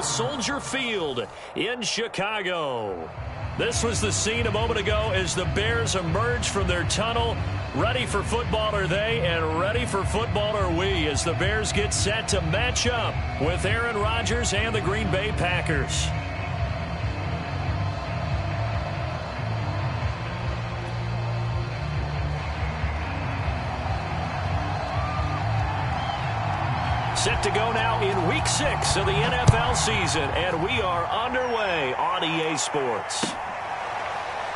Soldier Field in Chicago. This was the scene a moment ago as the Bears emerged from their tunnel. Ready for football are they, and ready for football are we, as the Bears get set to match up with Aaron Rodgers and the Green Bay Packers. Set to go now in Week 6 of the NFL season, and we are underway on EA Sports.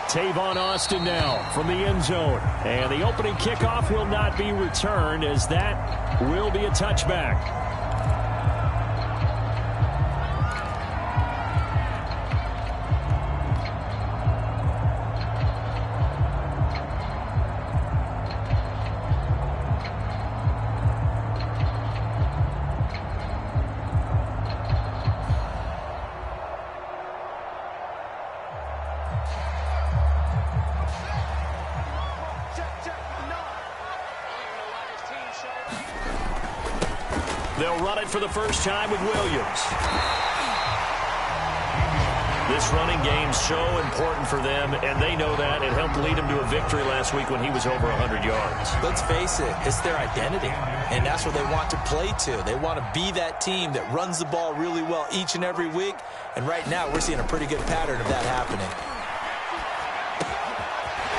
Tavon Austin now from the end zone, and the opening kickoff will not be returned, as that will be a touchback. They'll run it for the first time with Williams. This running game's so important for them, and they know that. It helped lead them to a victory last week when he was over 100 yards. Let's face it, it's their identity, and that's what they want to play to. They want to be that team that runs the ball really well each and every week, and right now we're seeing a pretty good pattern of that happening.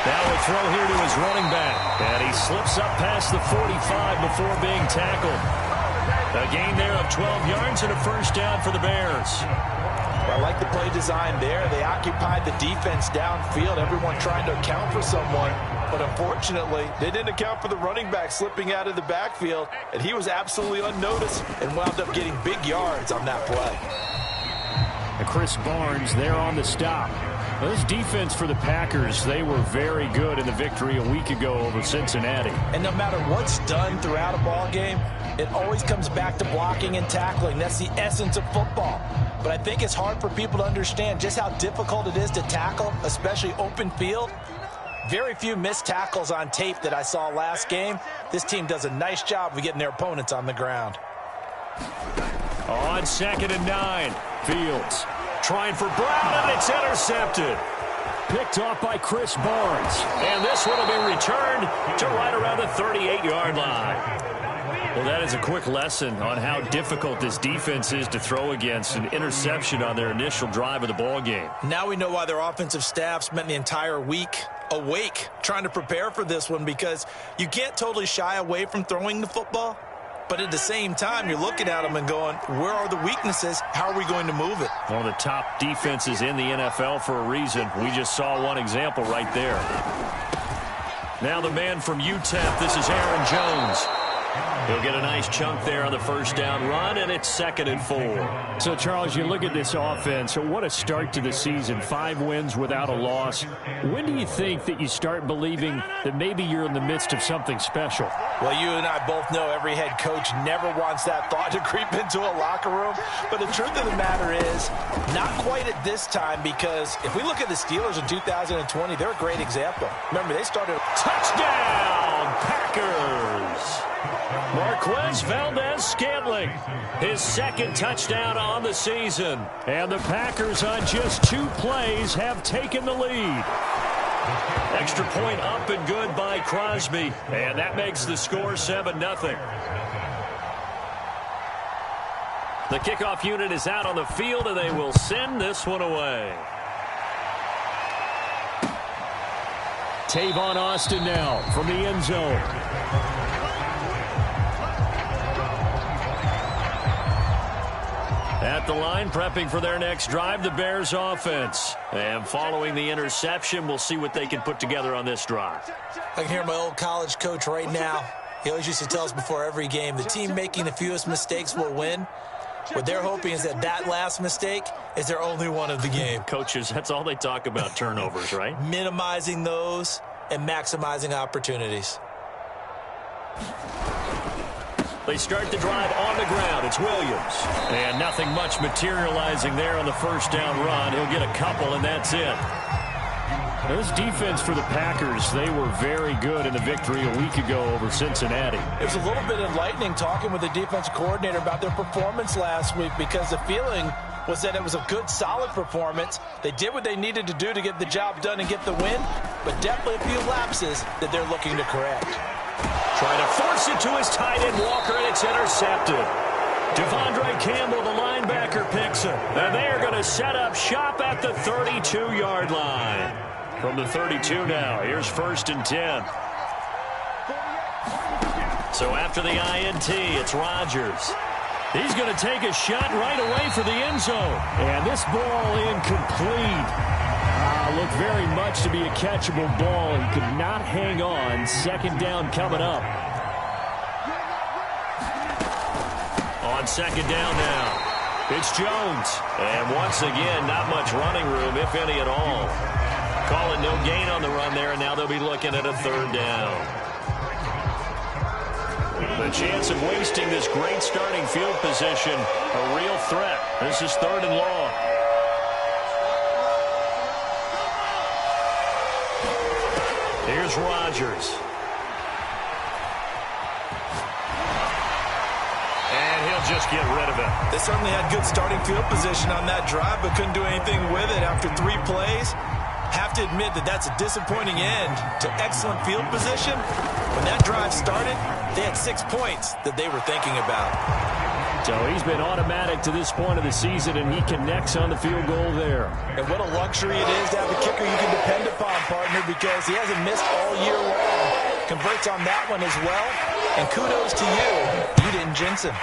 Now a throw here to his running back, and he slips up past the 45 before being tackled. A gain there of 12 yards and a first down for the Bears. I like the play design there. They occupied the defense downfield, everyone trying to account for someone. But unfortunately, they didn't account for the running back slipping out of the backfield, and he was absolutely unnoticed and wound up getting big yards on that play. And Chris Barnes there on the stop. This defense for the Packers, they were very good in the victory a week ago over Cincinnati. And no matter what's done throughout a ball game, it always comes back to blocking and tackling. That's the essence of football. But I think it's hard for people to understand just how difficult it is to tackle, especially open field. Very few missed tackles on tape that I saw last game. This team does a nice job of getting their opponents on the ground. On 2nd and 9, Fields trying for Brown, and it's intercepted. Picked off by Chris Barnes. And this one will be returned to right around the 38-yard line. Well, that is a quick lesson on how difficult this defense is to throw against. An interception on their initial drive of the ball game. Now we know why their offensive staff spent the entire week awake trying to prepare for this one, because you can't totally shy away from throwing the football. But at the same time, you're looking at them and going, where are the weaknesses? How are we going to move it? One of the top defenses in the NFL for a reason. We just saw one example right there. Now the man from UTEP, this is Aaron Jones. He'll get a nice chunk there on the first down run, and it's 2nd and 4. So, Charles, you look at this offense. So what a start to the season. 5 wins without a loss. When do you think that you start believing that maybe you're in the midst of something special? Well, you and I both know every head coach never wants that thought to creep into a locker room. But the truth of the matter is, not quite at this time, because if we look at the Steelers in 2020, they're a great example. Remember, they started... Touchdown, Packers! Marquez Valdez-Scantling, his 2nd touchdown on the season. And the Packers on just 2 plays have taken the lead. Extra point up and good by Crosby. And that makes the score 7-0. The kickoff unit is out on the field, and they will send this one away. Tavon Austin now from the end zone. At the line, prepping for their next drive, the Bears offense. And following the interception, we'll see what they can put together on this drive. I can hear my old college coach right now. He always used to tell us before every game, the team making the fewest mistakes will win. What they're hoping is that that last mistake is their only one of the game. Coaches, that's all they talk about, turnovers, right? Minimizing those and maximizing opportunities. They start the drive on the ground. It's Williams. And nothing much materializing there on the first down run. He'll get a couple, and that's it. This defense for the Packers, they were very good in the victory a week ago over Cincinnati. It was a little bit enlightening talking with the defense coordinator about their performance last week, because the feeling was that it was a good, solid performance. They did what they needed to do to get the job done and get the win, but definitely a few lapses that they're looking to correct. Trying to force it to his tight end, Walker, and it's intercepted. Devondre Campbell, the linebacker, picks it. And they are going to set up shop at the 32-yard line. From the 32 now, here's 1st and 10. So after the INT, it's Rodgers. He's going to take a shot right away for the end zone. And this ball incomplete. Looked very much to be a catchable ball. He could not hang on. 2nd down coming up. On 2nd down now, it's Jones. And once again, not much running room, if any at all. Calling no gain on the run there, and now they'll be looking at a 3rd down. The chance of wasting this great starting field position, a real threat. This is 3rd and long. Here's Rodgers. And he'll just get rid of it. They certainly had good starting field position on that drive, but couldn't do anything with it after 3 plays. Have to admit that that's a disappointing end to excellent field position. When that drive started, they had 6 points that they were thinking about. So he's been automatic to this point of the season, and he connects on the field goal there. And what a luxury it is to have a kicker you can depend upon, partner, because he hasn't missed all year long. Converts on that one as well. And kudos to you. You didn't jinx him.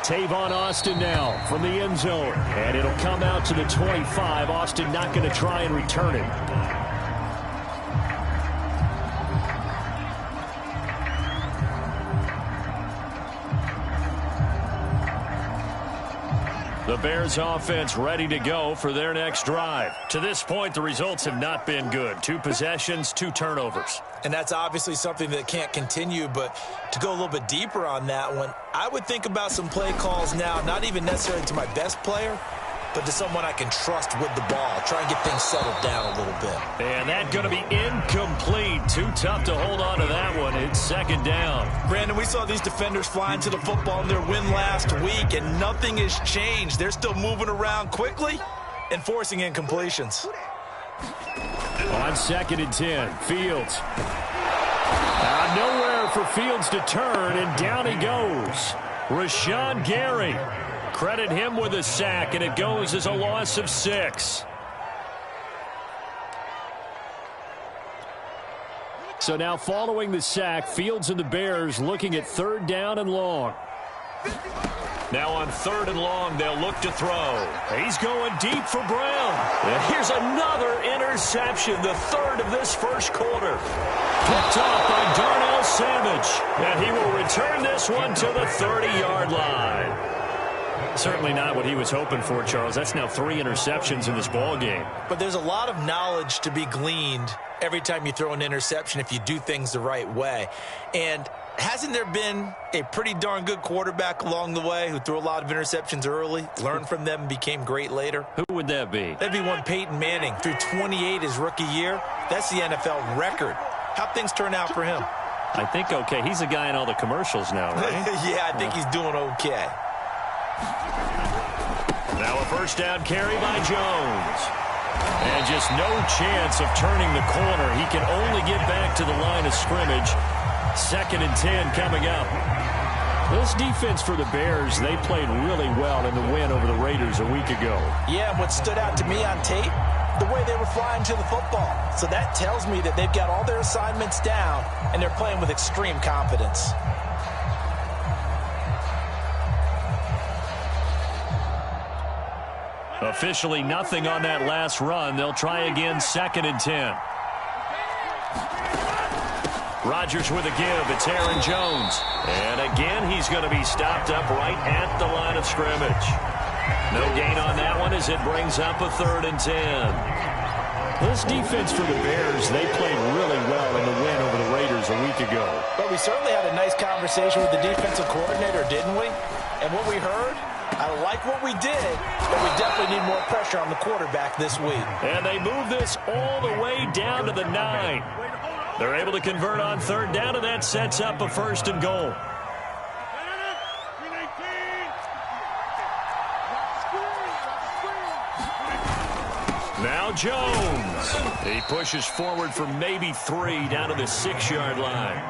Tavon Austin now from the end zone. And it'll come out to the 25. Austin not going to try and return it. The Bears offense ready to go for their next drive. To this point, the results have not been good. 2 possessions, 2 turnovers. And that's obviously something that can't continue, but to go a little bit deeper on that one, I would think about some play calls now, not even necessarily to my best player, but to someone I can trust with the ball. Try and get things settled down a little bit. And that's going to be incomplete. Too tough to hold on to that one. It's 2nd down. Brandon, we saw these defenders flying to the football in their win last week, and nothing has changed. They're still moving around quickly and forcing incompletions. On 2nd and 10, Fields. Nowhere for Fields to turn, and down he goes. Rashawn Gary. Credit him with a sack, and it goes as a loss of 6. So now following the sack, Fields and the Bears looking at 3rd down and long. Now on 3rd and long, they'll look to throw. He's going deep for Brown. And here's another interception, the 3rd of this 1st quarter. Picked off by Darnell Savage. And he will return this one to the 30-yard line. Certainly not what he was hoping for, Charles. That's now 3 interceptions in this ball game. But there's a lot of knowledge to be gleaned every time you throw an interception if you do things the right way. And hasn't there been a pretty darn good quarterback along the way who threw a lot of interceptions early, learned from them, and became great later? Who would that be? That'd be one Peyton Manning. Threw 28 his rookie year. That's the NFL record. How'd things turn out for him? I think okay. He's a guy in all the commercials now, right? Yeah, I think he's doing okay. Now a 1st down carry by Jones. And just no chance of turning the corner. He can only get back to the line of scrimmage. 2nd and 10 coming up. This defense for the Bears, they played really well in the win over the Raiders a week ago. Yeah, and what stood out to me on tape, the way they were flying to the football. So that tells me that they've got all their assignments down, and they're playing with extreme confidence. Officially nothing on that last run. They'll try again 2nd and 10. Rodgers with a give. It's Aaron Jones. And again, he's going to be stopped up right at the line of scrimmage. No gain on that one as it brings up a 3rd and 10. This defense for the Bears, they played really well in the win over the Raiders a week ago. But we certainly had a nice conversation with the defensive coordinator, didn't we? And what we heard, I like what we did, but we definitely need more pressure on the quarterback this week. And they move this all the way down to the 9. They're able to convert on 3rd down, and that sets up a 1st and goal. Now Jones. He pushes forward for maybe 3 down to the 6-yard line.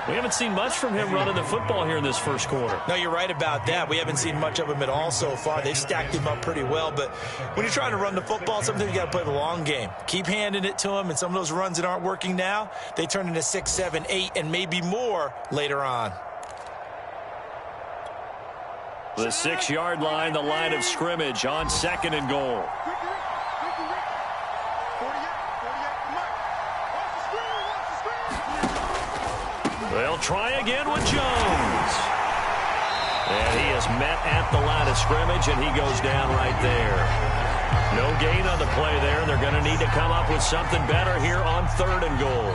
We haven't seen much from him running the football here in this first quarter. No, you're right about that. We haven't seen much of him at all so far. They've stacked him up pretty well. But when you're trying to run the football, sometimes you got to play the long game. Keep handing it to him, and some of those runs that aren't working now, they turn into 6, 7, 8, and maybe more later on. The 6-yard line, the line of scrimmage on 2nd and goal. They'll try again with Jones. And he is met at the line of scrimmage, and he goes down right there. No gain on the play there. They're going to need to come up with something better here on 3rd and goal.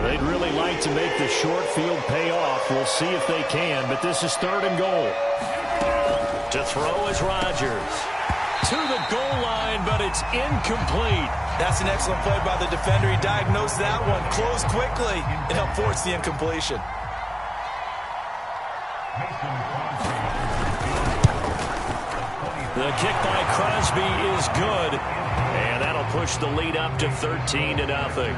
They'd really like to make the short field pay off. We'll see if they can, but this is 3rd and goal. To throw is Rodgers. To the goal line, but it's incomplete. That's an excellent play by the defender. He diagnosed that one, closed quickly, and helped force the incompletion. The kick by Crosby is good, and that'll push the lead up to 13-0.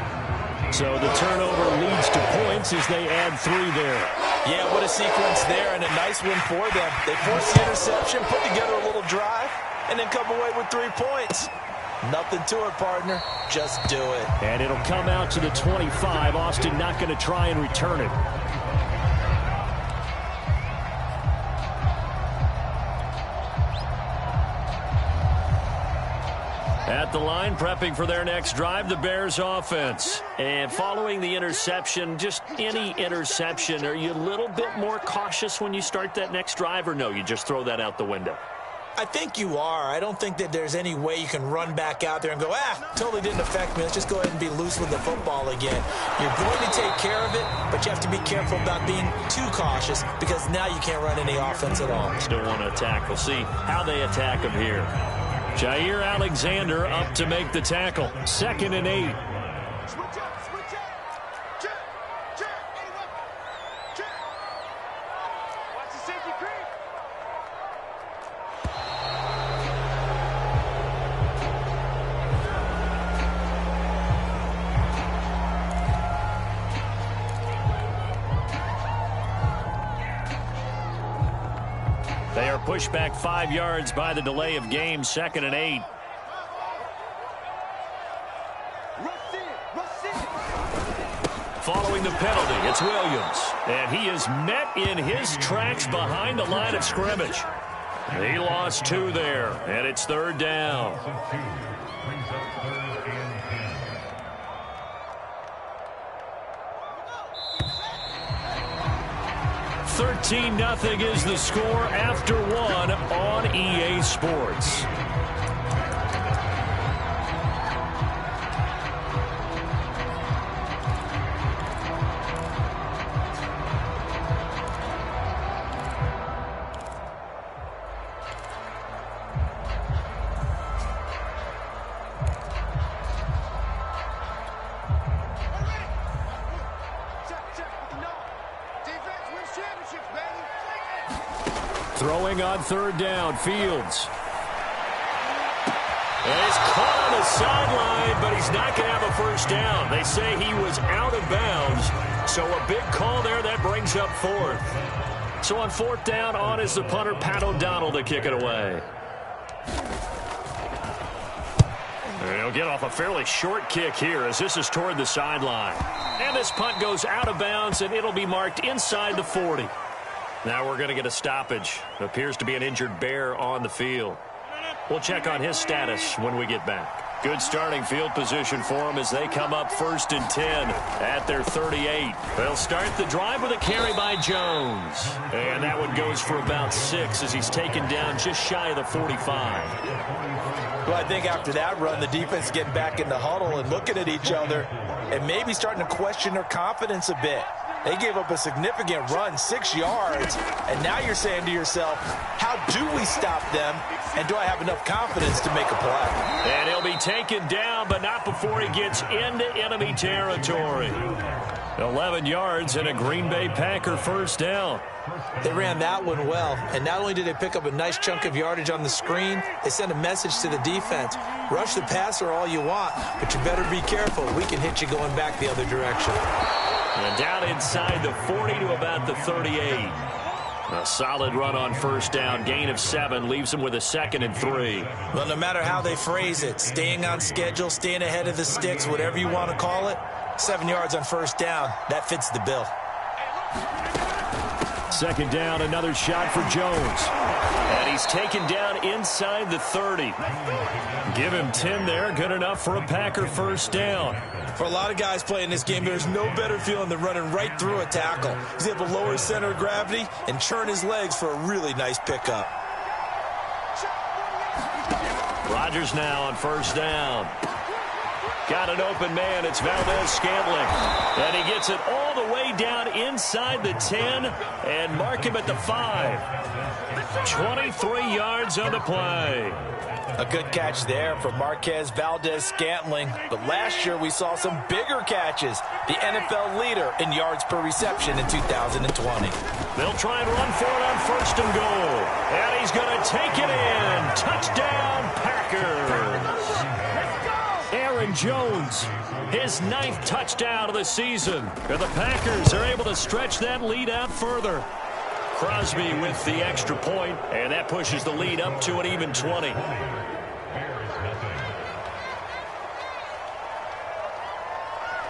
So the turnover leads to points as they add 3 there. Yeah, what a sequence there, and a nice win for them. They forced the interception, put together a little drive, and then come away with 3 points. Nothing to it, partner. Just do it. And it'll come out to the 25. Austin not going to try and return it. At the line, prepping for their next drive, the Bears offense. And following the interception, just any interception, are you a little bit more cautious when you start that next drive, or no, you just throw that out the window? I think you are. I don't think that there's any way you can run back out there and go, totally didn't affect me. Let's just go ahead and be loose with the football again. You're going to take care of it, but you have to be careful about being too cautious because now you can't run any offense at all. Still want to attack. We'll see how they attack him here. Jair Alexander up to make the tackle. 2nd and 8. They are pushed back 5 yards by the delay of game. 2nd and 8. Following the penalty, it's Williams. And he is met in his tracks behind the line of scrimmage. He lost 2 there, and it's 3rd down. 13-0 is the score after 1 on EA Sports. Throwing on 3rd down, Fields. And he's caught on the sideline, but he's not going to have a first down. They say he was out of bounds, so a big call there that brings up 4th. So on 4th down, on is the punter, Pat O'Donnell, to kick it away. And he'll get off a fairly short kick here as this is toward the sideline. And this punt goes out of bounds, and it'll be marked inside the 40. Now we're going to get a stoppage. It appears to be an injured Bear on the field. We'll check on his status when we get back. Good starting field position for them as they come up 1st and 10 at their 38. They'll start the drive with a carry by Jones. And that one goes for about 6 as he's taken down just shy of the 45. Well, I think after that run, the defense is getting back in the huddle and looking at each other and maybe starting to question their confidence a bit. They gave up a significant run, 6 yards, and now you're saying to yourself, how Do we stop them? And do I have enough confidence to make a play? And he'll be taken down, but not before he gets into enemy territory. 11 yards and a Green Bay Packer first down. They ran that one well, and not only did they pick up a nice chunk of yardage on the screen, they sent a message to the defense. Rush the passer all you want, but you better be careful. We can hit you going back the other direction. And down inside the 40 to about the 38. A solid run on first down. Gain of 7 leaves them with a 2nd and 3. Well, no matter how they phrase it, staying on schedule, staying ahead of the sticks, whatever you want to call it, 7 yards on first down, that fits the bill. 2nd down, another shot for Jones. And he's taken down inside the 30. Give him 10 there, good enough for a Packer first down. For a lot of guys playing this game, there's no better feeling than running right through a tackle. He's able to lower his center of gravity and churn his legs for a really nice pickup. Rodgers now on first down. Got an open man. It's Valdez-Scantling. And he gets it all the way down inside the 10 and mark him at the 5. 23 yards on the play. A good catch there from Marquez Valdez-Scantling. But last year we saw some bigger catches. The NFL leader in yards per reception in 2020. They'll try and run for it on first and goal. And he's going to take it in. Touchdown, Packers. Aaron Jones, his 9th touchdown of the season. And the Packers are able to stretch that lead out further. Crosby with the extra point, and that pushes the lead up to an even 20.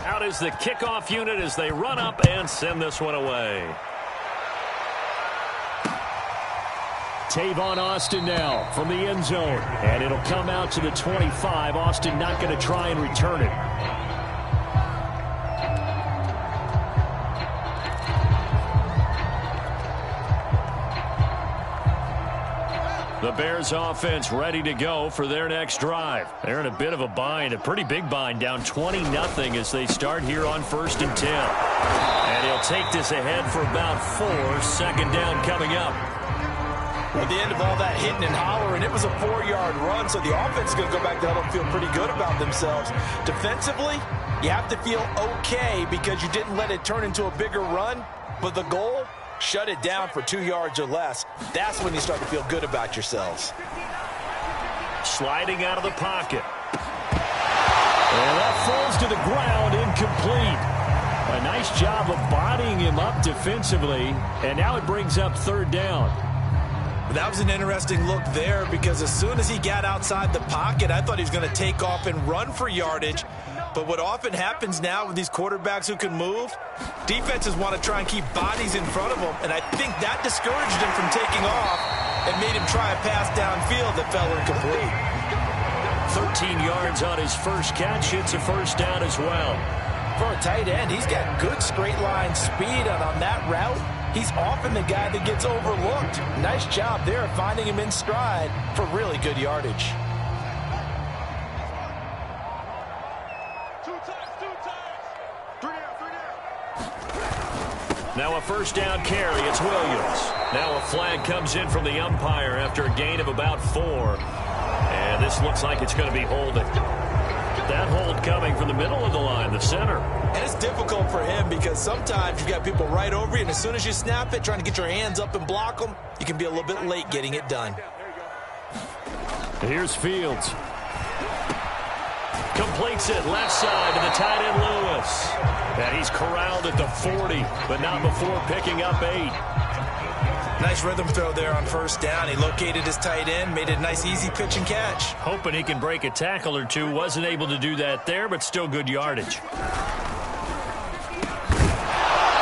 Out is the kickoff unit as they run up and send this one away. Tavon Austin now from the end zone. And it'll come out to the 25. Austin not going to try and return it. The Bears offense ready to go for their next drive. They're in a bit of a bind, a pretty big bind, down 20-0 as they start here on 1st and 10. And he'll take this ahead for about 4. 2nd down coming up. At the end of all that hitting and hollering, it was a 4-yard run, so the offense is going to go back to huddle and feel pretty good about themselves. Defensively, you have to feel okay because you didn't let it turn into a bigger run, but the goal, shut it down for 2 yards or less. That's when you start to feel good about yourselves. Sliding out of the pocket. And that falls to the ground, incomplete. A nice job of bodying him up defensively, and now it brings up 3rd down. That was an interesting look there because as soon as he got outside the pocket, I thought he was going to take off and run for yardage. But what often happens now with these quarterbacks who can move, defenses want to try and keep bodies in front of them, and I think that discouraged him from taking off and made him try a pass downfield that fell incomplete. 13 yards on his first catch. It's a first down as well. For a tight end, he's got good straight line speed, and on that route, he's often the guy that gets overlooked. Nice job there of finding him in stride for really good yardage. Now a first down carry. It's Williams. Now a flag comes in from the umpire after a gain of about 4. And this looks like it's going to be holding. That hold coming from the middle of the line, the center. And it's difficult for him because sometimes you've got people right over you, and as soon as you snap it, trying to get your hands up and block them, you can be a little bit late getting it done. Here's Fields. Completes it left side to the tight end Lewis. And he's corralled at the 40, but not before picking up 8. Nice rhythm throw there on first down. He located his tight end, made it a nice easy pitch and catch. Hoping he can break a tackle or two. Wasn't able to do that there, but still good yardage.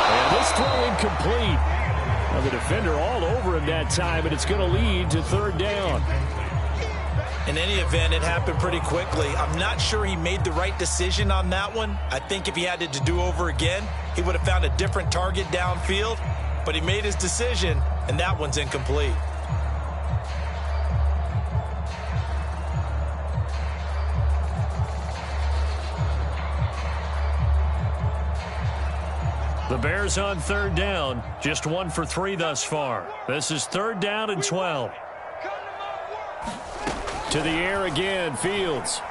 And this throw incomplete. Now the defender all over him that time, and it's going to lead to 3rd down. In any event, it happened pretty quickly. I'm not sure he made the right decision on that one. I think if he had it to do over again, he would have found a different target downfield. But he made his decision, and that one's incomplete. The Bears on 3rd down, just 1 for 3 thus far. This is 3rd down and 12. To the air again, Fields.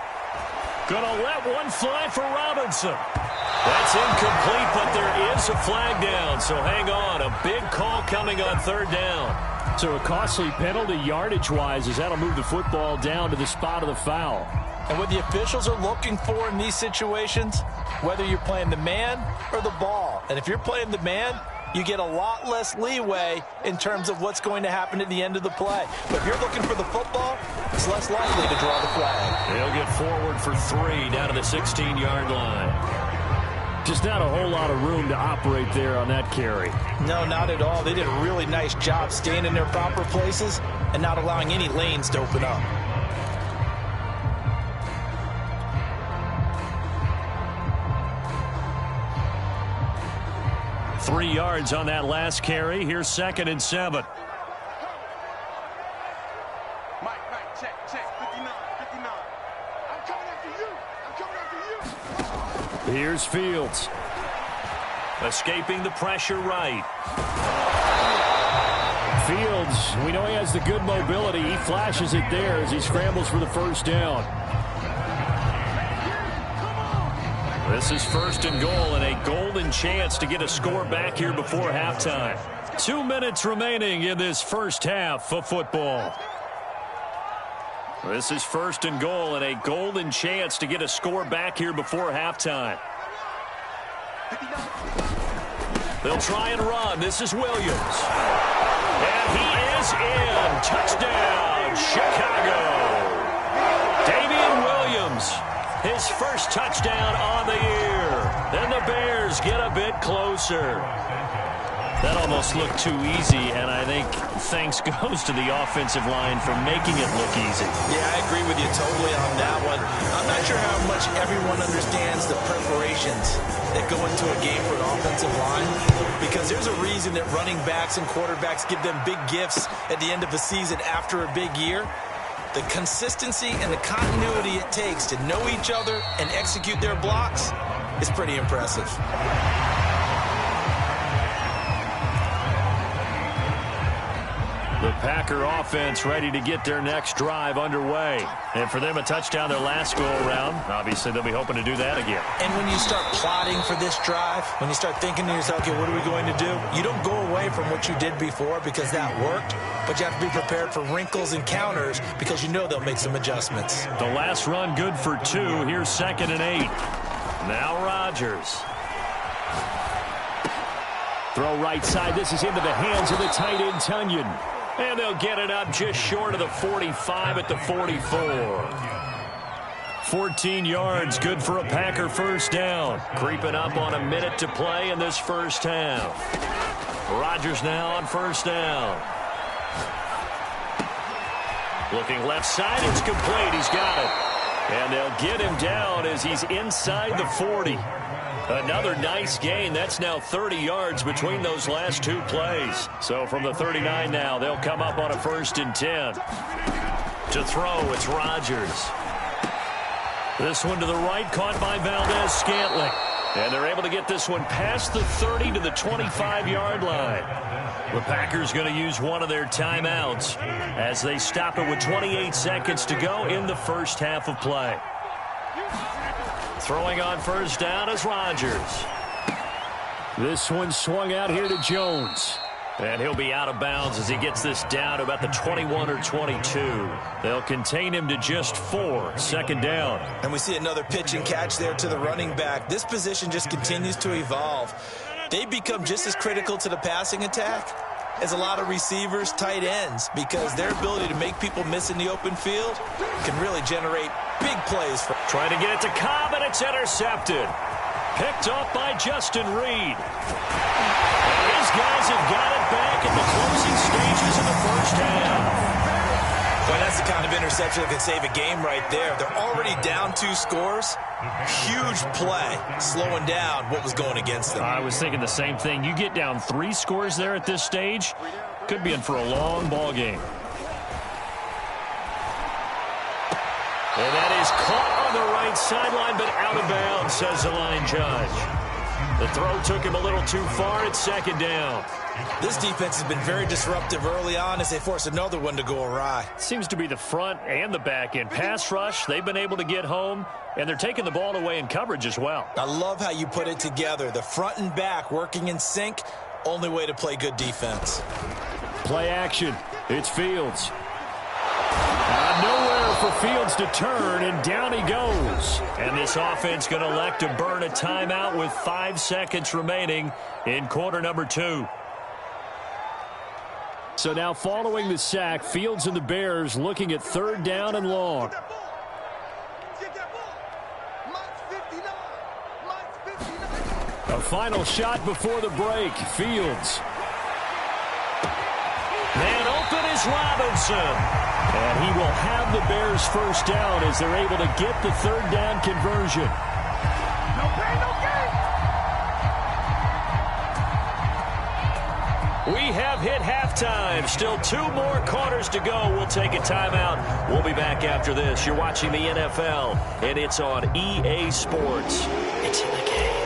Gonna let one fly for Robinson. That's incomplete, but there is a flag down, so hang on. A big call coming on third down. So a costly penalty yardage-wise as that'll move the football down to the spot of the foul. And what the officials are looking for in these situations, whether you're playing the man or the ball, and if you're playing the man, you get a lot less leeway in terms of what's going to happen at the end of the play. But if you're looking for the football, it's less likely to draw the flag. They'll get forward for 3 down to the 16-yard line. Just not a whole lot of room to operate there on that carry. No, not at all. They did a really nice job staying in their proper places and not allowing any lanes to open up. 3 yards on that last carry. Here's 2nd and 7. Mike, check, 59. I'm coming after you. Here's Fields. Escaping the pressure right. Fields, we know he has the good mobility. He flashes it there as he scrambles for the first down. This is 1st and goal and a golden chance to get a score back here before halftime. 2 minutes remaining in this first half of football. This is 1st and goal and a golden chance to get a score back here before halftime. They'll try and run. This is Williams. And he is in. Touchdown, Chicago. Damian Williams. His first touchdown on the year. And the Bears get a bit closer. That almost looked too easy, and I think thanks goes to the offensive line for making it look easy. Yeah, I agree with you totally on that one. I'm not sure how much everyone understands the preparations that go into a game for an offensive line, because there's a reason that running backs and quarterbacks give them big gifts at the end of a season after a big year. The consistency and the continuity it takes to know each other and execute their blocks is pretty impressive. The Packer offense ready to get their next drive underway. And for them, a touchdown their last go-around. Obviously, they'll be hoping to do that again. And when you start plotting for this drive, when you start thinking to yourself, okay, what are we going to do? You don't go away from what you did before because that worked, but you have to be prepared for wrinkles and counters because you know they'll make some adjustments. The last run good for 2. Here's 2nd and 8. Now Rodgers. Throw right side. This is into the hands of the tight end, Tunyon. And they'll get it up just short of the 45 at the 44. 14 yards, good for a Packer first down. Creeping up on a minute to play in this first half. Rodgers now on first down. Looking left side, it's complete. He's got it. And they'll get him down as he's inside the 40. Another nice gain. That's now 30 yards between those last 2 plays. So from the 39 now, they'll come up on a 1st and 10. To throw, it's Rodgers. This one to the right, caught by Valdez-Scantling. And they're able to get this one past the 30 to the 25-yard line. The Packers going to use one of their timeouts as they stop it with 28 seconds to go in the first half of play. Throwing on first down is Rodgers. This one swung out here to Jones. And he'll be out of bounds as he gets this down to about the 21 or 22. They'll contain him to just 4. 2nd down. And we see another pitch and catch there to the running back. This position just continues to evolve. They become just as critical to the passing attack as a lot of receivers, tight ends, because their ability to make people miss in the open field can really generate big plays. Trying to get it to Cobb, and it's intercepted. Picked off by Justin Reed. And these guys have got it back in the closing stages of the first half. Well, that's the kind of interception that can save a game right there. They're already down 2 scores. Huge play, slowing down what was going against them. I was thinking the same thing. You get down 3 scores there at this stage, could be in for a long ball game. And that is caught on the right sideline, but out of bounds, says the line judge. The throw took him a little too far. It's second down. This defense has been very disruptive early on as they force another one to go awry. Seems to be the front and the back end. Pass rush, they've been able to get home, and they're taking the ball away in coverage as well. I love how you put it together. The front and back working in sync, only way to play good defense. Play action. It's Fields. Nowhere for Fields to turn, and down he goes. And this offense going to elect to burn a timeout with 5 seconds remaining in quarter number 2. So now following the sack, Fields and the Bears looking at third down and long. A final shot before the break. Fields. Man open is Robinson. And he will have the Bears first down as they're able to get the third down conversion. No pain, no gain. We have hit halftime. Still 2 more quarters to go. We'll take a timeout. We'll be back after this. You're watching the NFL, and it's on EA Sports. It's in the game.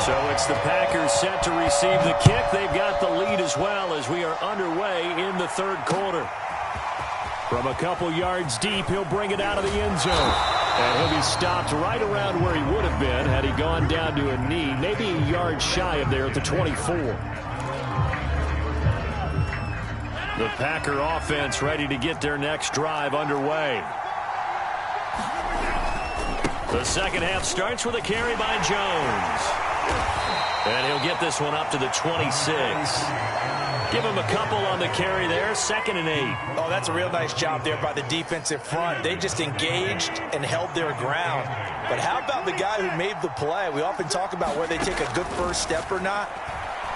So it's the Packers set to receive the kick. They've got the lead as well as we are underway in the third quarter. From a couple yards deep, he'll bring it out of the end zone. And he'll be stopped right around where he would have been had he gone down to a knee, maybe a yard shy of there at the 24. The Packer offense ready to get their next drive underway. The second half starts with a carry by Jones. And he'll get this one up to the 26. Give him a couple on the carry there. 2nd and 8. Oh, that's a real nice job there by the defensive front. They just engaged and held their ground. But how about the guy who made the play? We often talk about whether they take a good first step or not.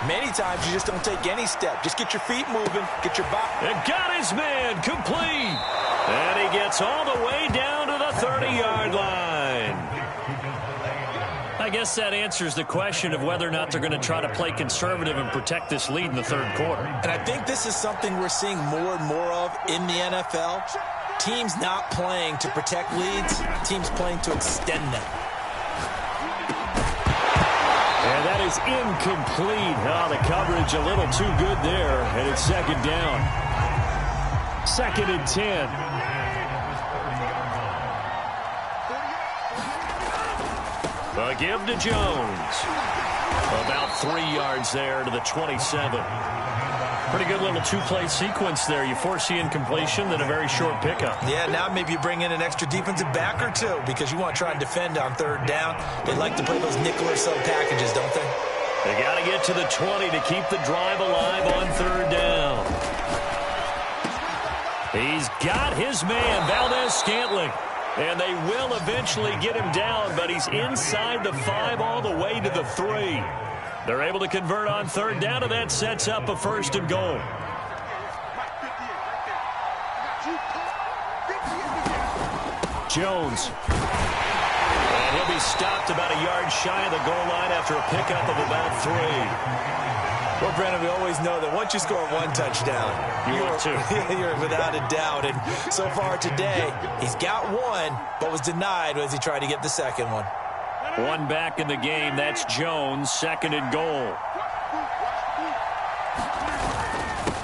Many times you just don't take any step. Just get your feet moving, get your body. And got his man complete. And he gets all the way down to the 30-yard line. I guess that answers the question of whether or not they're going to try to play conservative and protect this lead in the third quarter. And I think this is something we're seeing more and more of in the NFL. Teams not playing to protect leads, teams playing to extend them. And that is incomplete. Oh, the coverage a little too good there, and it's second down. 2nd and 10. A give to Jones. About 3 yards there to the 27. Pretty good little 2-play sequence there. You force the incompletion, then a very short pickup. Yeah, now maybe you bring in an extra defensive back or two because you want to try and defend on third down. They like to play those nickel or sub packages, don't they? They got to get to the 20 to keep the drive alive on third down. He's got his man, Valdez-Scantling. And they will eventually get him down, but he's inside the 5 all the way to the 3. They're able to convert on third down, and that sets up a 1st and goal. Jones. And he'll be stopped about a yard shy of the goal line after a pickup of about 3. Well, Brandon, we always know that once you score 1 touchdown, you're without a doubt. And so far today, he's got 1, but was denied as he tried to get the second one. 1 back in the game. That's Jones, 2nd and goal.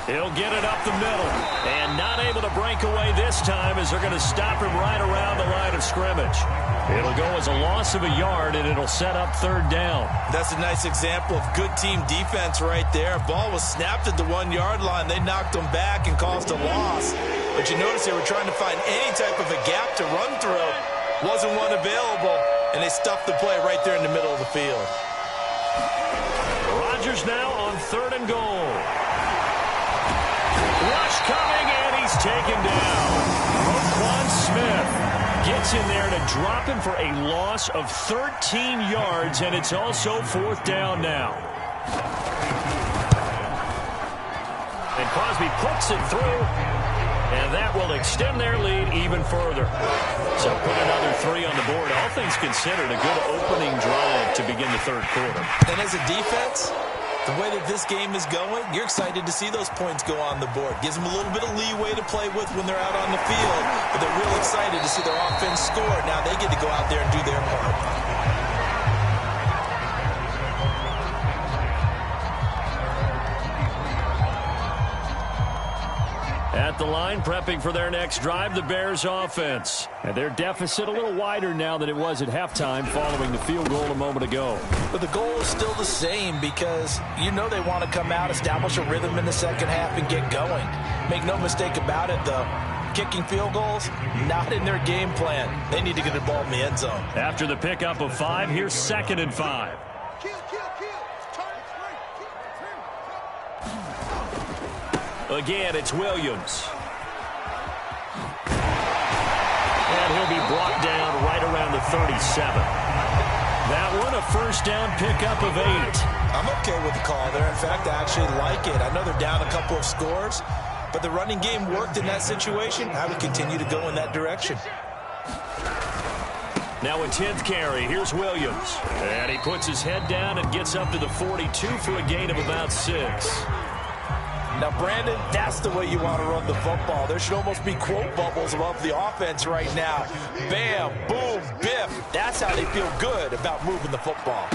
He'll get it up the middle. And not able to break away this time as they're going to stop him right around the line of scrimmage. It'll go as a loss of a yard, and it'll set up third down. That's a nice example of good team defense right there. Ball was snapped at the 1-yard line. They knocked him back and caused a loss. But you notice they were trying to find any type of a gap to run through. Wasn't one available, and they stuffed the play right there in the middle of the field. Rodgers now on 3rd and goal. Rush coming, and he's taken down. Roquan Smith gets in there to drop him for a loss of 13 yards, and it's also 4th down now. And Crosby puts it through, and that will extend their lead even further. So put another 3 on the board. All things considered, a good opening drive to begin the third quarter. And as a defense, the way that this game is going, you're excited to see those points go on the board. Gives them a little bit of leeway to play with when they're out on the field, but they're real excited to see their offense score. Now they get to go out there and do their part. At the line, prepping for their next drive, the Bears offense. And their deficit a little wider now than it was at halftime following the field goal a moment ago. But the goal is still the same because you know they want to come out, establish a rhythm in the second half, and get going. Make no mistake about it, though. Kicking field goals, not in their game plan. They need to get the ball in the end zone. After the pickup of 5, here's 2nd and 5. Again, it's Williams. And he'll be brought down right around the 37. That one, a first down pickup of 8. I'm okay with the call there. In fact, I actually like it. I know they're down a couple of scores, but the running game worked in that situation. I would continue to go in that direction. Now a 10th carry. Here's Williams. And he puts his head down and gets up to the 42 for a gain of about 6. Now, Brandon, that's the way you want to run the football. There should almost be quote bubbles above the offense right now. Bam, boom, biff. That's how they feel good about moving the football.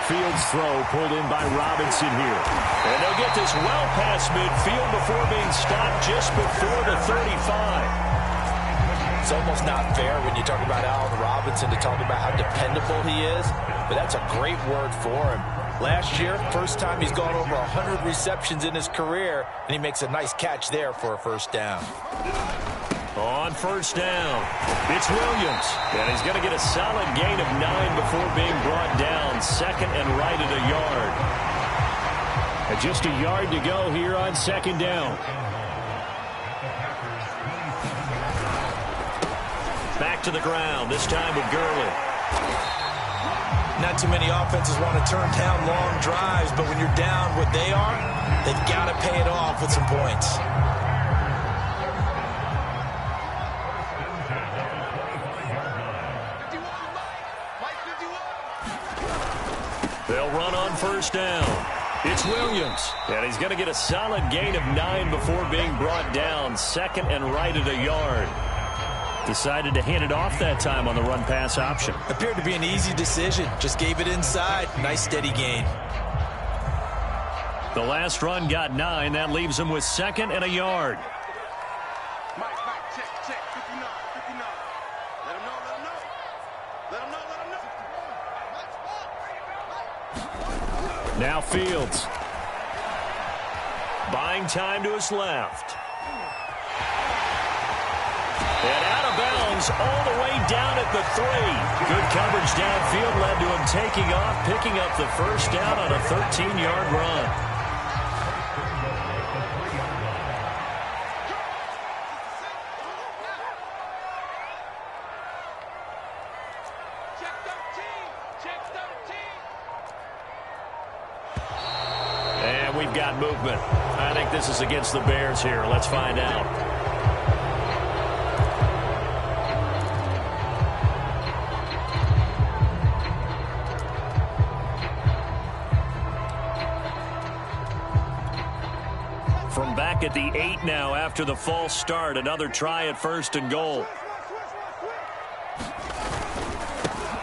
Fields throw pulled in by Robinson here. And they'll get this well past midfield before being stopped just before the 35. It's almost not fair when you talk about Allen Robinson to talk about how dependable he is, but that's a great word for him. Last year, first time he's gone over 100 receptions in his career, and he makes a nice catch there for a first down. On first down, it's Williams. And he's going to get a solid gain of 9 before being brought down. 2nd and right at a yard. And just a yard to go here on 2nd down. Back to the ground, this time with Gurley. Not too many offenses want to turn down long drives, but when you're down what they are, they've got to pay it off with some points. They'll run on first down. It's Williams. And he's going to get a solid gain of 9 before being brought down. 2nd and right at a yard. Decided to hand it off that time on the run-pass option. Appeared to be an easy decision. Just gave it inside. Nice steady gain. The last run got 9. That leaves him with 2nd and a yard. Mike, check. 59. Let him know. Now Fields. Buying time to his left. And out of bounds all the way down at the 3. Good coverage downfield led to him taking off, picking up the first down on a 13-yard run. And we've got movement. I think this is against the Bears here. Let's find out. From back at the 8 now after the false start. Another try at 1st and goal.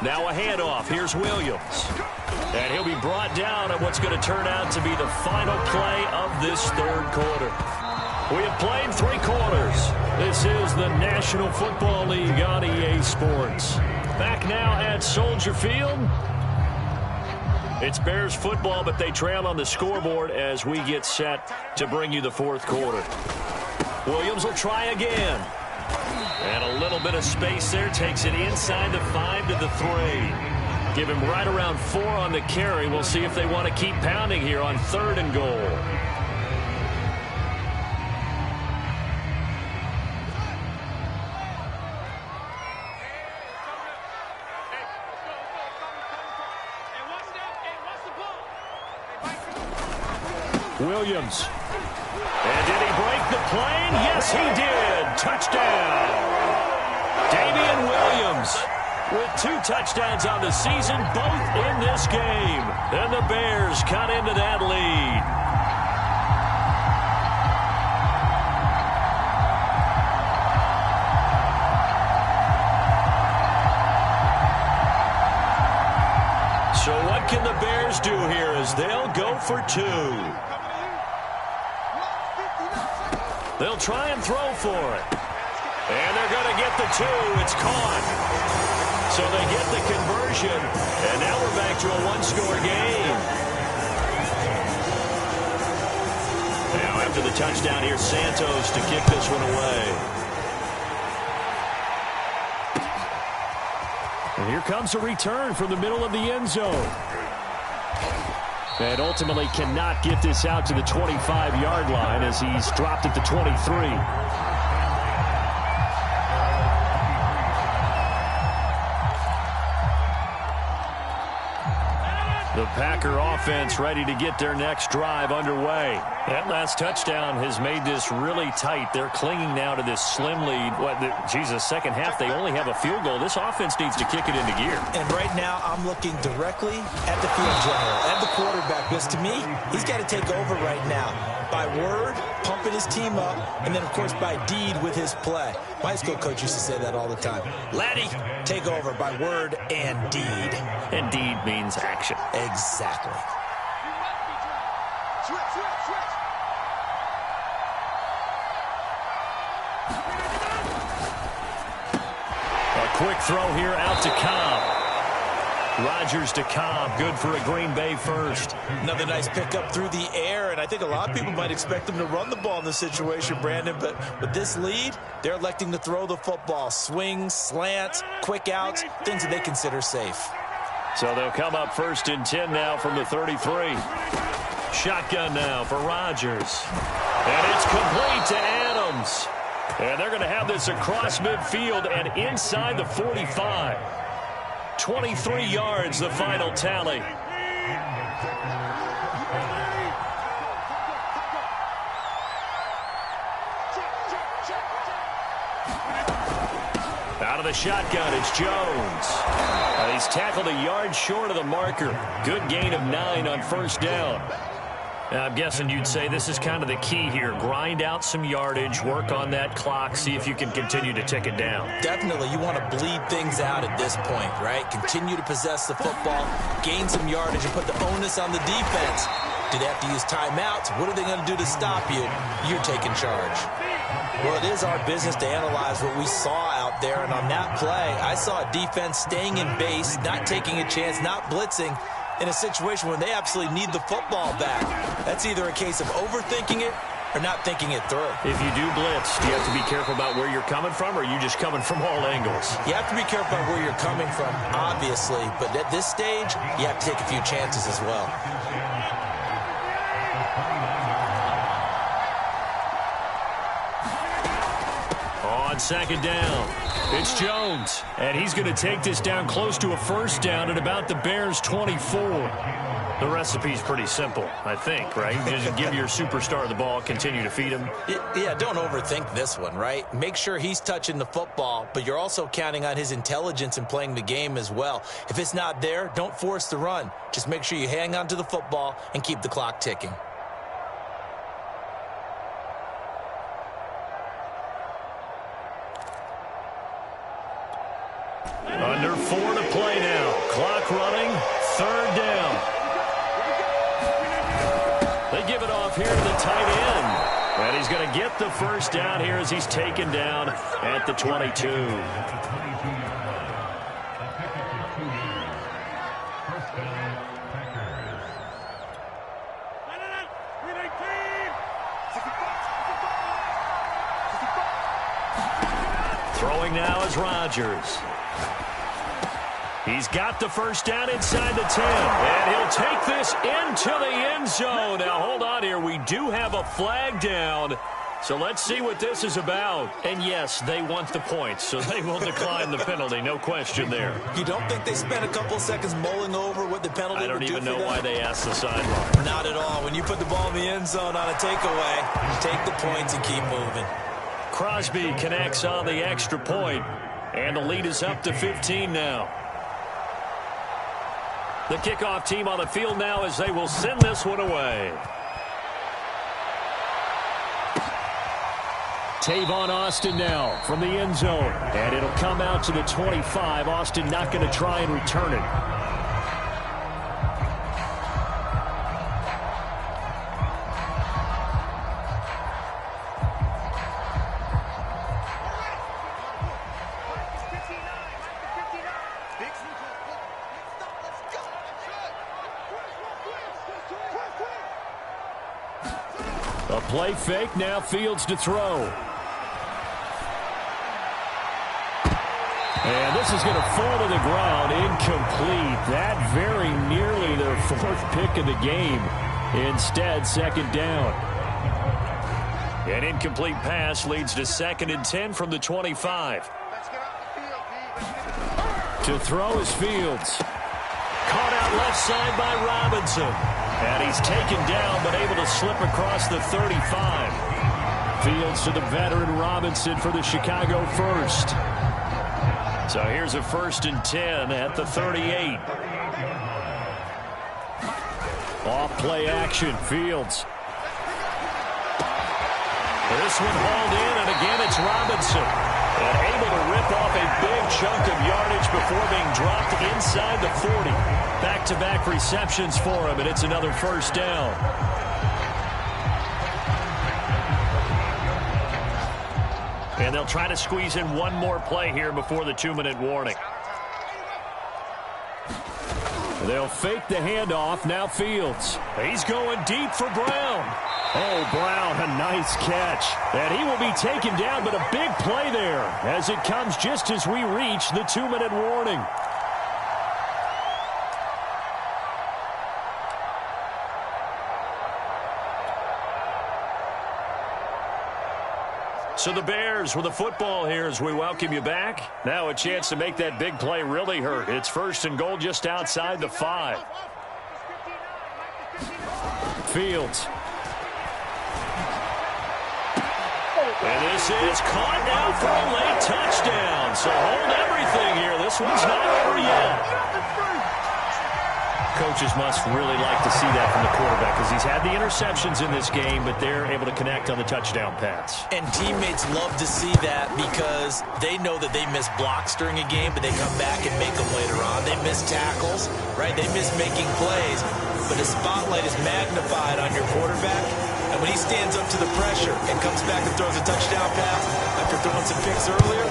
Now a handoff. Here's Williams. And he'll be brought down at what's going to turn out to be the final play of this 3rd quarter. We have played 3 quarters. This is the National Football League on EA Sports. Back now at Soldier Field. It's Bears football, but they trail on the scoreboard as we get set to bring you the 4th quarter. Williams will try again. And a little bit of space there. Takes it inside the 5 to the 3. Give him right around 4 on the carry. We'll see if they want to keep pounding here on 3rd and goal. Williams. And did he break the plane? Yes, he did. Touchdown. Damian Williams with 2 touchdowns on the season, both in this game. And the Bears cut into that lead. So what can the Bears do here as they'll go for 2? They'll try and throw for it. And they're going to get the 2. It's caught. So they get the conversion. And now we're back to a one-score game. Now after the touchdown, here's Santos to kick this one away. And here comes a return from the middle of the end zone. And ultimately cannot get this out to the 25-yard line as he's dropped at the 23. The Packer offense ready to get their next drive underway. That last touchdown has made this really tight. They're clinging now to this slim lead. Second half, they only have a field goal. This offense needs to kick it into gear. And right now, I'm looking directly at the field general, at the quarterback, because to me, he's got to take over right now. By word, pumping his team up, and then, of course, by deed with his play. My high school coach used to say that all the time. Laddie, take over by word and deed. And deed means action. Exactly. A quick throw here out to Cobb. Rodgers to Cobb, good for a Green Bay first. Another nice pickup through the air, and I think a lot of people might expect them to run the ball in this situation, Brandon, but with this lead, they're electing to throw the football. Swings, slants, quick outs, things that they consider safe. So they'll come up 1st and 10 now from the 33. Shotgun now for Rodgers. And it's complete to Adams. And they're going to have this across midfield and inside the 45. 23 yards, the final tally. Out of the shotgun, it's Jones. He's tackled a yard short of the marker. Good gain of 9 on first down. Now, I'm guessing you'd say this is kind of the key here. Grind out some yardage, work on that clock, see if you can continue to tick it down. Definitely. You want to bleed things out at this point, right? Continue to possess the football, gain some yardage, and put the onus on the defense. Do they have to use timeouts? What are they going to do to stop you? You're taking charge. Well, it is our business to analyze what we saw out there, and on that play, I saw a defense staying in base, not taking a chance, not blitzing, in a situation where they absolutely need the football back. That's either a case of overthinking it or not thinking it through. If you do blitz, do you have to be careful about where you're coming from, or are you just coming from all angles? You have to be careful about where you're coming from, obviously, but at this stage, you have to take a few chances as well. On second down, it's Jones, and he's going to take this down close to a first down at about the Bears' 24. The recipe's pretty simple, I think, right? Just give your superstar the ball, continue to feed him. Yeah, don't overthink this one, right? Make sure he's touching the football, but you're also counting on his intelligence in playing the game as well. If it's not there, don't force the run. Just make sure you hang on to the football and keep the clock ticking. Under 4 to play now. Clock running. Third down. They give it off here to the tight end. And he's going to get the first down here as he's taken down at the 22. Throwing now is Rodgers. He's got the first down inside the 10, and he'll take this into the end zone. Now, hold on here. We do have a flag down, so let's see what this is about. And, yes, they want the points, so they will decline the penalty. No question there. You don't think they spent a couple seconds mulling over what the penalty would do for them? I don't even know why they asked the sideline. Not at all. When you put the ball in the end zone on a takeaway, take the points and keep moving. Crosby connects on the extra point, and the lead is up to 15 now. The kickoff team on the field now as they will send this one away. Tavon Austin now from the end zone. And it'll come out to the 25. Austin not going to try and return it. play fake. Now Fields to throw. And this is going to fall to the ground. Incomplete. That very nearly their fourth pick of the game. Instead, second down. An incomplete pass leads to 2nd and 10 from the 25. To throw is Fields. Caught out left side by Robinson. And he's taken down but able to slip across the 35. Fields to the veteran Robinson for the Chicago first. So here's a 1st and 10 at the 38. Off play action, Fields. This one hauled in, and again it's Robinson. And able to rip off a big chunk of yardage before being dropped inside the 40. Back-to-back receptions for him, and it's another 1st down. And they'll try to squeeze in one more play here before the 2-minute warning. They'll fake the handoff. Now Fields. He's going deep for Brown. Oh, Brown, a nice catch. And he will be taken down, but a big play there as it comes just as we reach the 2-minute warning. So the Bears with the football here as we welcome you back. Now a chance to make that big play really hurt. It's 1st and goal just outside the 5. Fields. And this is caught now for a late touchdown. So hold everything here. This one's not over yet. Coaches must really like to see that from the quarterback because he's had the interceptions in this game, but they're able to connect on the touchdown pass. And teammates love to see that because they know that they miss blocks during a game, but they come back and make them later on. They miss tackles, right? They miss making plays, but the spotlight is magnified on your quarterback. And when he stands up to the pressure and comes back and throws a touchdown pass after throwing some picks earlier,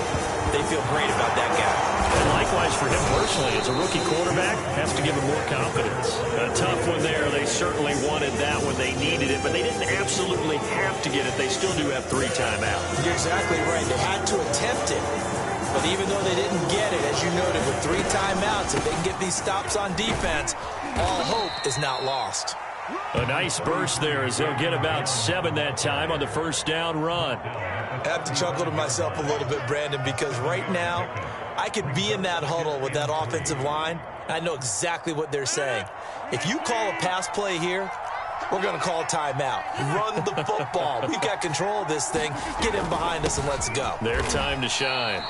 they feel great about that guy. And likewise for him personally, as a rookie quarterback, has to give him more confidence. A tough one there. They certainly wanted that when they needed it, but they didn't absolutely have to get it. They still do have 3 timeouts. You're exactly right. They had to attempt it. But even though they didn't get it, as you noted, with 3 timeouts, if they can get these stops on defense, all hope is not lost. A nice burst there as they'll get about 7 that time on the 1st down run. I have to chuckle to myself a little bit, Brandon, because right now I could be in that huddle with that offensive line. I know exactly what they're saying. If you call a pass play here, we're going to call a timeout. Run the football. We've got control of this thing. Get in behind us and let's go. Their time to shine.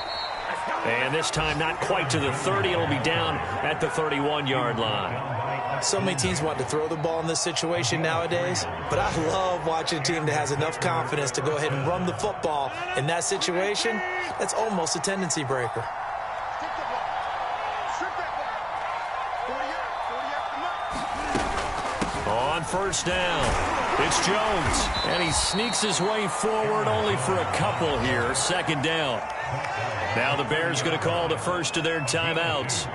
And this time not quite to the 30. It'll be down at the 31-yard line. So many teams want to throw the ball in this situation nowadays, but I love watching a team that has enough confidence to go ahead and run the football. In that situation, that's almost a tendency breaker. On 1st down, it's Jones. And he sneaks his way forward only for a couple here. 2nd down. Now the Bears going to call the first of their timeouts,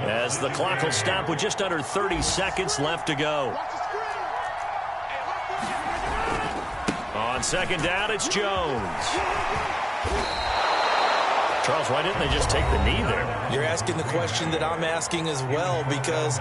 as the clock will stop with just under 30 seconds left to go. On 2nd down, it's Jones. Charles, why didn't they just take the knee there? You're asking the question that I'm asking as well, because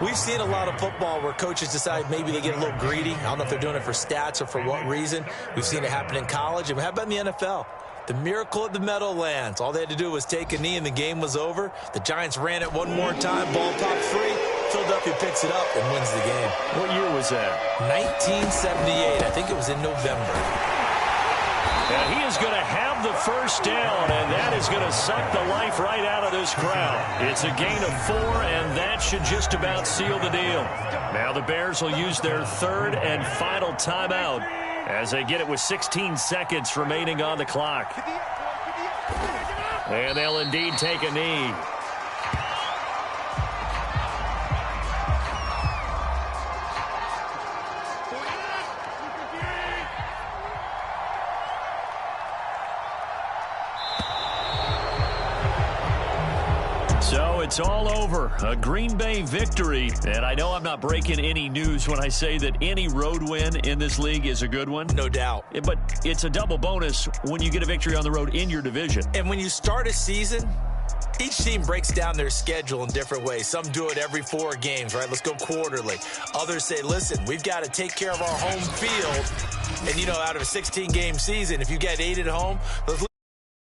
we've seen a lot of football where coaches decide maybe they get a little greedy. I don't know if they're doing it for stats or for what reason. We've seen it happen in college, and how about in the NFL? The miracle of the Meadowlands. All they had to do was take a knee and the game was over. The Giants ran it one more time. Ball popped free. Philadelphia picks it up and wins the game. What year was that? 1978. I think it was in November. And he is going to have the 1st down, and that is going to suck the life right out of this crowd. It's a gain of 4, and that should just about seal the deal. Now the Bears will use their 3rd and final timeout as they get it with 16 seconds remaining on the clock. And they'll indeed take a knee. So it's all over. A Green Bay victory. And I know I'm not breaking any news when I say that any road win in this league is a good one. No doubt. But it's a double bonus when you get a victory on the road in your division. And when you start a season, each team breaks down their schedule in different ways. Some do it every 4 games, right? Let's go quarterly. Others say, listen, we've got to take care of our home field. And, out of a 16-game season, if you get 8 at home, those